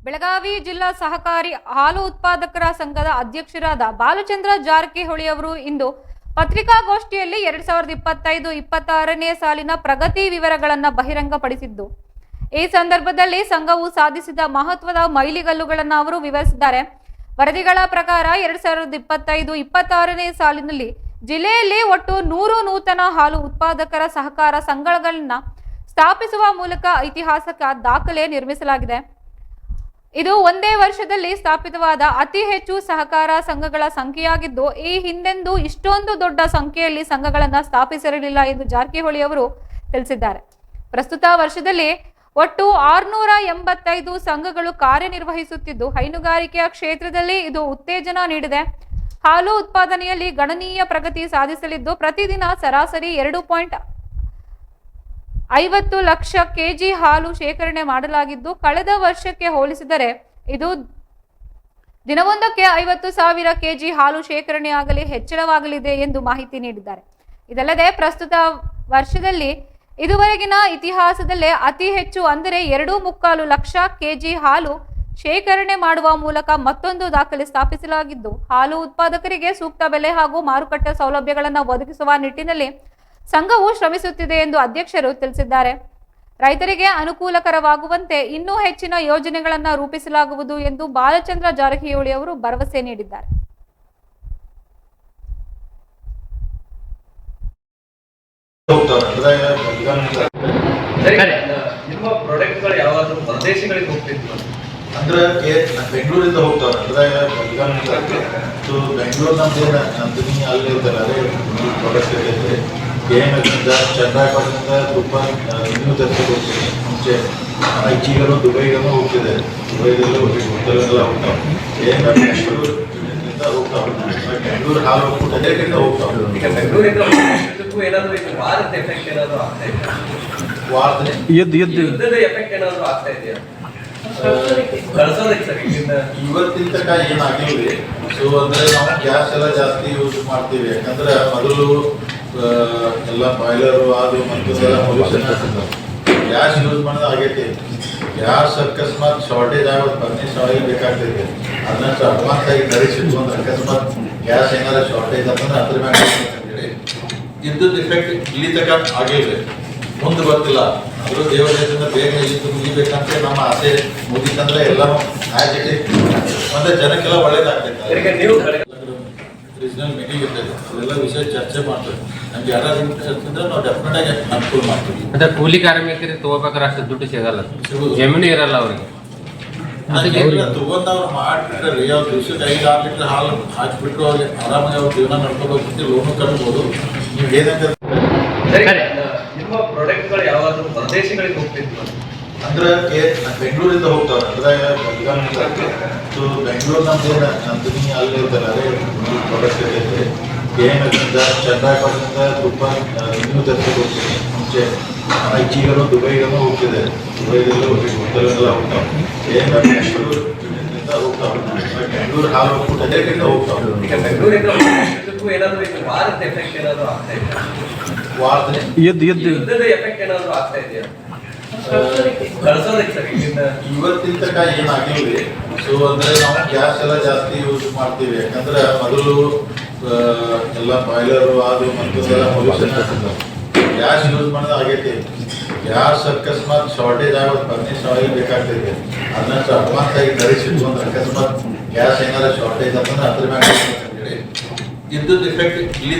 ಬೆಳಗಾವಿ ಜಿಲ್ಲಾ ಸಹಕಾರಿ ಹಾಲು ಉತ್ಪಾದಕರ ಸಂಘದ ಅಧ್ಯಕ್ಷರಾದ ಬಾಲಚಂದ್ರ ಜಾರಕಿಹೊಳಿ ಅವರು ಇಂದು ಪತ್ರಿಕಾಗೋಷ್ಠಿಯಲ್ಲಿ 2025-26ನೇ ಸಾಲಿನ ಪ್ರಗತಿ ವಿವರಗಳನ್ನು ಬಹಿರಂಗಪಡಿಸಿದ್ದು, ಈ ಸಂದರ್ಭದಲ್ಲಿ ಸಂಘವು ಸಾಧಿಸಿದ ಮಹತ್ವದ ಮೈಲಿಗಲ್ಲುಗಳನ್ನು ಅವರು ವಿವರಿಸಿದ್ದಾರೆ. ವರದಿಗಳ ಪ್ರಕಾರ 2025-26ನೇ ಸಾಲಿನಲ್ಲಿ ಜಿಲ್ಲೆಯಲ್ಲಿ ಒಟ್ಟು 100 ನೂತನ ಹಾಲು ಉತ್ಪಾದಕರ ಸಹಕಾರ ಸಂಘಗಳನ್ನು ಸ್ಥಾಪಿಸುವ ಮೂಲಕ ಐತಿಹಾಸಿಕ ದಾಖಲೆ ನಿರ್ಮಿಸಲಾಗಿದೆ. ಇದು ಒಂದೇ ವರ್ಷದಲ್ಲಿ ಸ್ಥಾಪಿತವಾದ ಅತಿ ಹೆಚ್ಚು ಸಹಕಾರ ಸಂಘಗಳ ಸಂಖ್ಯೆಯಾಗಿದ್ದು, ಈ ಹಿಂದೆಂದೂ ಇಷ್ಟೊಂದು ದೊಡ್ಡ ಸಂಖ್ಯೆಯಲ್ಲಿ ಸಂಘಗಳನ್ನು ಸ್ಥಾಪಿಸಿರಲಿಲ್ಲ ಎಂದು ಜಾರಕಿಹೊಳಿ ಅವರು ತಿಳಿಸಿದ್ದಾರೆ. ಪ್ರಸ್ತುತ ವರ್ಷದಲ್ಲಿ ಒಟ್ಟು 685 ಸಂಘಗಳು ಕಾರ್ಯನಿರ್ವಹಿಸುತ್ತಿದ್ದು, ಹೈನುಗಾರಿಕೆಯ ಕ್ಷೇತ್ರದಲ್ಲಿ ಇದು ಉತ್ತೇಜನ ನೀಡಿದೆ. ಹಾಲು ಉತ್ಪಾದನೆಯಲ್ಲಿ ಗಣನೀಯ ಪ್ರಗತಿ ಸಾಧಿಸಲಿದ್ದು, ಪ್ರತಿದಿನ ಸರಾಸರಿ 2.50 ಲಕ್ಷ ಕೆಜಿ ಹಾಲು ಶೇಖರಣೆ ಮಾಡಲಾಗಿದ್ದು, ಕಳೆದ ವರ್ಷಕ್ಕೆ ಹೋಲಿಸಿದರೆ ಇದು ದಿನವೊಂದಕ್ಕೆ 50,000 ಕೆಜಿ ಹಾಲು ಶೇಖರಣೆಯಾಗಲಿ ಹೆಚ್ಚಳವಾಗಲಿದೆ ಎಂದು ಮಾಹಿತಿ ನೀಡಿದ್ದಾರೆ. ಇದಲ್ಲದೆ ಪ್ರಸ್ತುತ ವರ್ಷದಲ್ಲಿ ಇದುವರೆಗಿನ ಇತಿಹಾಸದಲ್ಲೇ ಅತಿ ಹೆಚ್ಚು ಅಂದರೆ 2.25 ಲಕ್ಷ ಕೆಜಿ ಹಾಲು ಶೇಖರಣೆ ಮಾಡುವ ಮೂಲಕ ಮತ್ತೊಂದು ದಾಖಲೆ ಸ್ಥಾಪಿಸಲಾಗಿದ್ದು, ಹಾಲು ಉತ್ಪಾದಕರಿಗೆ ಸೂಕ್ತ ಬೆಲೆ ಹಾಗೂ ಮಾರುಕಟ್ಟೆ ಸೌಲಭ್ಯಗಳನ್ನು ಒದಗಿಸುವ ನಿಟ್ಟಿನಲ್ಲಿ ಸಂಘವು ಶ್ರಮಿಸುತ್ತಿದೆ ಎಂದು ಅಧ್ಯಕ್ಷರು ತಿಳಿಸಿದ್ದಾರೆ. ರೈತರಿಗೆ ಅನುಕೂಲಕರವಾಗುವಂತೆ ಇನ್ನೂ ಹೆಚ್ಚಿನ ಯೋಜನೆಗಳನ್ನು ರೂಪಿಸಲಾಗುವುದು ಎಂದು ಬಾಲಚಂದ್ರ ಜಾರಕಿಹೊಳಿ ಅವರು ಭರವಸೆ ನೀಡಿದ್ದಾರೆ. ನಿಮ್ಮ ಪ್ರಾಡಕ್ಟ್ಗಳು ಯಾವಾದರೂ ಹೊರದೇಶಗಳಿಗೆ ಹೋಗ್ತಿದ್ವು ಅಂದ್ರೆ ಬೆಂಗಳೂರಿಂದ ಹೋಗ್ತಾವ್ರೆ ಅಂದ್ರೆ ಬೆಂಗಳೂರು ನಮ್ದೇನ ನಂದಿನಿ ಅಲ್ಲಿ ಇರ್ತಾರೆ ಅದೇ ಪ್ರಾಡಕ್ಟ್ ಇದೆ. KMFಯಿಂದ ಚಂದ್ರಾಪಟ್ಟಣದಿಂದ ತುಪ್ಪ ಇನ್ನೂ ತರಿಸಿ ಹೋಗ್ತೀನಿ. ಮುಂಚೆ ಐಚಿಗರು ದುಬೈಗೂ ಹೋಗ್ತಿದೆ, ದುಬೈದೆಲ್ಲ ಹೋಗ್ತಾವೆಲ್ಲ ಹೋಗ್ತಾವೆ. KMF ಬೆಂಗಳೂರಿಂದ ಹೋಗ್ತಾವೆ, ಬೆಂಗಳೂರು ಹಾಲು ಹೋಗ್ಬಿಟ್ಟು ಅದೇಕಿಂತ ಹೋಗ್ತಾವೆ. ಈಗ ಬೆಂಗಳೂರಿಂದ ಏನಾದರೂ ಈಗ ವಾರದ ಎಫೆಕ್ಟ್ ಏನಾದರೂ ಆಗ್ತಾ ಇದೆ? ವಾರದಲ್ಲಿ ಯುದ್ಧದ ಎಫೆಕ್ಟ್ ಏನಾದರೂ ಆಗ್ತಾ ಇದೆಯಾ? ಇವತ್ತಿನ ತನಕ ಏನಾಗಿಲ್ಲ. ಸೊ ಅಂದ್ರೆ ನಾವು ಗ್ಯಾಸ್ ಎಲ್ಲ ಜಾಸ್ತಿ ಯೂಸ್ ಮಾಡ್ತೀವಿ, ಯಾಕಂದ್ರೆ ಮೊದಲು ಎಲ್ಲ ಬಾಯ್ಲರು ಅದು ಮತ್ತೊಂದೆಲ್ಲ ಪೊಲ್ಯೂಷನ್ ಆಗ್ತಿದ್ದಾವೆ. ಗ್ಯಾಸ್ ಯೂಸ್ ಮಾಡೋದು ಆಗೈತಿ. ಗ್ಯಾಸ್ ಅಕಸ್ಮಾತ್ ಶಾರ್ಟೇಜ್ ಆಗೋದು ಫರ್ನಿಶ್ ಆಯಿಲ್ ಬೇಕಾಗ್ತೈತೆ, ಅದನ್ನ ಅಡ್ವಾನ್ಸ್ ಆಗಿ ತರಿಸಿಟ್ಕೊಂಡ್ರೆ ಅಕಸ್ಮಾತ್ ಗ್ಯಾಸ್ ಏನಾರ ಶಾರ್ಟೇಜ್ ಅಂತಂದ್ರೆ ಅದ್ರ ಮ್ಯಾಗ ಅಂತೇಳಿ ಇದ್ದದ್ದು ಇಫೆಕ್ಟ್ ಇಲ್ಲಿ ತನಕ ಆಗಿಲ್ಲ. ಮುಂದೆ ಗೊತ್ತಿಲ್ಲ, ಆದರೂ ದೇವರಿಂದ ಬೇಗ ಇದು ಮುಗಿಬೇಕಂತ ನಮ್ಮ ಆಸೆ. ಮುಗಿತಂದ್ರೆ ಎಲ್ಲನೂ ಆಗಿದೆ, ಮತ್ತೆ ಜನಕ್ಕೆಲ್ಲ ಒಳ್ಳೇದಾಗ್ತೈತೆ. ರೀಜನಲ್ ಮೀಟಿಂಗ್ ಇರ್ತೈತೆ, ಅದೆಲ್ಲ ವಿಷಯ ಚರ್ಚೆ ಮಾಡ್ತೇವೆ. ನಮ್ಗೆ ಯಾರು ಇಂಟ್ರೆಸ್ಟ್ ಇದ್ರೆ ನಾವು ಡೆಫಿನೆಟ್ ಆಗಿ ಅನುಕೂಲ ಮಾಡ್ತೀವಿ. ಮತ್ತೆ ಕೂಲಿ ಕಾರ್ಮಿಕರಿಗೆ ತಗೋಬೇಕಾದ್ರೆ ಅಷ್ಟು ದುಡ್ಡು ಸಿಗಲ್ಲ, ಜಮೀನು ಇರಲ್ಲ ಅವ್ರಿಗೆ. ತಗೊಂಡವ್ರು ಮಾಡಿಬಿಟ್ರೆ ಅವ್ರು ದಿವ್ಸಕ್ಕೆ 5-6 ಲೀಟರ್ ಹಾಲು ಹಾಕಿಬಿಟ್ರು ಅವ್ರಿಗೆ ಆರಾಮಾಗಿ ಅವ್ರ ಜೀವನ ನಡ್ಕೋಬೇಕು, ಲೋನು ಕಟ್ಬೋದು. ನೀವು ಏನಂತ ನಿಮ್ಮ ಪ್ರಾಡಕ್ಟ್ಗಳು ಯಾವಾದರೂ ಹೊರದೇಶಗಳಿಗೆ ಹೋಗ್ತಿದ್ವು ಅಂದ್ರೆ ಬೆಂಗಳೂರಿಂದ ಹೋಗ್ತಾವ್ರೆ ಅಂದ್ರೆ ಬೆಂಗಳೂರು ನಮ್ದೇನ ನಂದಿನಿ ಅಲ್ಲಿ ಇರ್ತಾರೆ ಅದೇ ಪ್ರಾಡಕ್ಟ್ ಇದೆ. KMFಯಿಂದ ಚಂದ್ರಾಪಟ್ಟಣದಿಂದ ತುಪ್ಪ ಇನ್ನೂ ತರಿಸಿ ಹೋಗ್ತೀನಿ. ಮುಂಚೆ ಐಚಿಗರು ದುಬೈಗೂ ಹೋಗ್ತಿದೆ, ದುಬೈದೆಲ್ಲ ಹೋಗ್ತಾವೆಲ್ಲ ಹೋಗ್ತಾವೆ. KMF ಬೆಂಗಳೂರಿಂದ ಹೋಗ್ತಾವೆ, ಬೆಂಗಳೂರು ಹಾಲು ಹೋಗ್ಬಿಟ್ಟು ಅದೇಕಿಂತ ಹೋಗ್ತಾವೆ. ಈಗ ಬೆಂಗಳೂರಿಂದ ಏನಾದರೂ ಈಗ ವಾರದ ಎಫೆಕ್ಟ್ ಏನಾದರೂ ಆಗ್ತಾ ಇದೆಯಾ? ವಾರದಲ್ಲಿ ಯುದ್ಧದ ಎಫೆಕ್ಟ್ ಏನಾದರೂ ಆಗ್ತಾ ಇದೆಯಾ? ಇವತ್ತಿನ ತನಕ ಏನಾಗಿಲ್ಲ. ಸೊ ಅಂದ್ರೆ ನಾವು ಗ್ಯಾಸ್ ಎಲ್ಲ ಜಾಸ್ತಿ ಯೂಸ್ ಮಾಡ್ತೀವಿ, ಯಾಕಂದ್ರೆ ಮೊದಲು ಎಲ್ಲ ಬಾಯ್ಲರು ಅದು ಮತ್ತೊಂದೆಲ್ಲ ಪೊಲ್ಯೂಷನ್ ಆಗ್ತಿದ್ದಾವೆ. ಗ್ಯಾಸ್ ಯೂಸ್ ಮಾಡೋದು ಆಗೈತಿ. ಗ್ಯಾಸ್ ಅಕಸ್ಮಾತ್ ಶಾರ್ಟೇಜ್ ಆಗೋದು ಫರ್ನಿಶ್ ಆಯಿಲ್ ಬೇಕಾಗ್ತೈತೆ, ಅದನ್ನ ಅಡ್ವಾನ್ಸ್ ಆಗಿ ತರಿಸಿಟ್ಕೊಂಡ್ರೆ ಅಕಸ್ಮಾತ್ ಗ್ಯಾಸ್ ಏನಾರ ಶಾರ್ಟೇಜ್ ಅಂತಂದ್ರೆ ಅದ್ರ ಮ್ಯಾಗ ಇದ್ದದ್ದು ಇಫೆಕ್ಟ್ ಇಲ್ಲಿ